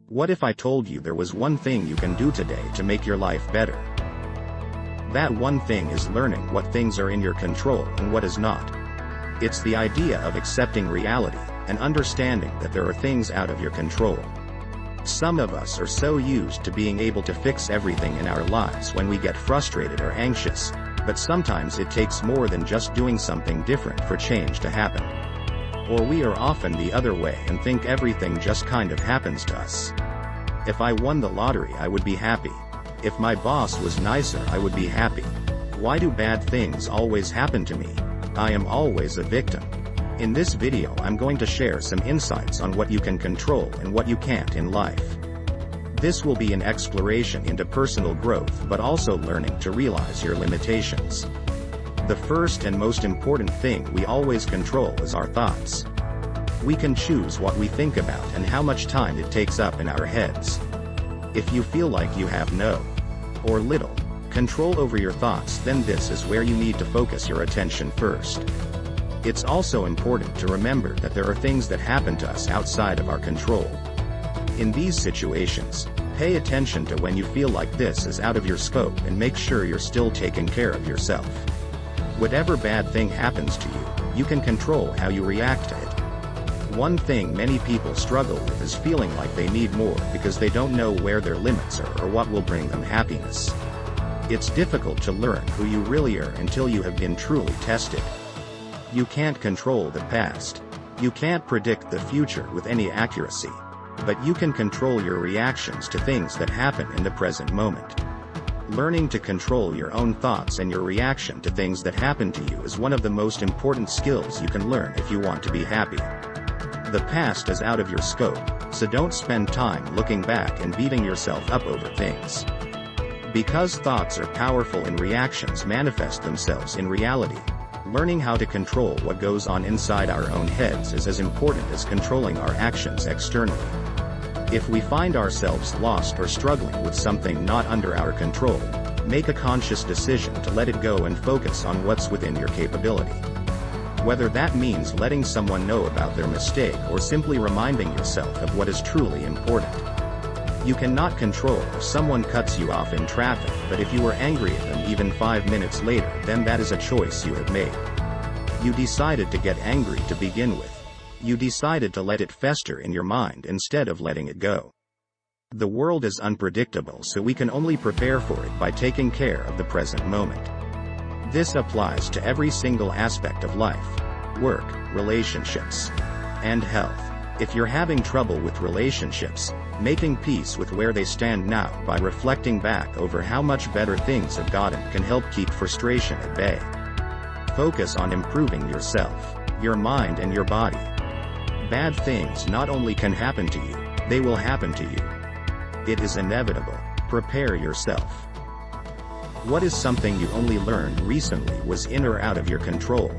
What if I told you there was one thing you can do today to make your life better? That one thing is learning what things are in your control and what is not. It's the idea of accepting reality and understanding that there are things out of your control. Some of us are so used to being able to fix everything in our lives when we get frustrated or anxious, but sometimes it takes more than just doing something different for change to happen. Or we are often the other way and think everything just kind of happens to us. If I won the lottery, I would be happy. If my boss was nicer, I would be happy. Why do bad things always happen to me? I am always a victim. In this video, I'm going to share some insights on what you can control and what you can't in life. This will be an exploration into personal growth, but also learning to realize your limitations. The first and most important thing we always control is our thoughts. We can choose what we think about and how much time it takes up in our heads. If you feel like you have no, or little, control over your thoughts, then this is where you need to focus your attention first. It's also important to remember that there are things that happen to us outside of our control. In these situations, pay attention to when you feel like this is out of your scope and make sure you're still taking care of yourself. Whatever bad thing happens to you, you can control how you react to it. One thing many people struggle with is feeling like they need more because they don't know where their limits are or what will bring them happiness. It's difficult to learn who you really are until you have been truly tested. You can't control the past. You can't predict the future with any accuracy. But you can control your reactions to things that happen in the present moment. Learning to control your own thoughts and your reaction to things that happen to you is one of the most important skills you can learn if you want to be happy. The past is out of your scope, so don't spend time looking back and beating yourself up over things. Because thoughts are powerful and reactions manifest themselves in reality, learning how to control what goes on inside our own heads is as important as controlling our actions externally. If we find ourselves lost or struggling with something not under our control, make a conscious decision to let it go and focus on what's within your capability. Whether that means letting someone know about their mistake or simply reminding yourself of what is truly important. You cannot control if someone cuts you off in traffic, but if you were angry at them even 5 minutes later, then that is a choice you have made. You decided to get angry to begin with. You decided to let it fester in your mind instead of letting it go. The world is unpredictable, so we can only prepare for it by taking care of the present moment. This applies to every single aspect of life: work, relationships, and health. If you're having trouble with relationships, making peace with where they stand now by reflecting back over how much better things have gotten can help keep frustration at bay. Focus on improving yourself, your mind and your body. Bad things not only can happen to you, they will happen to you. It is inevitable. Prepare yourself. What is something you only learned recently was in or out of your control?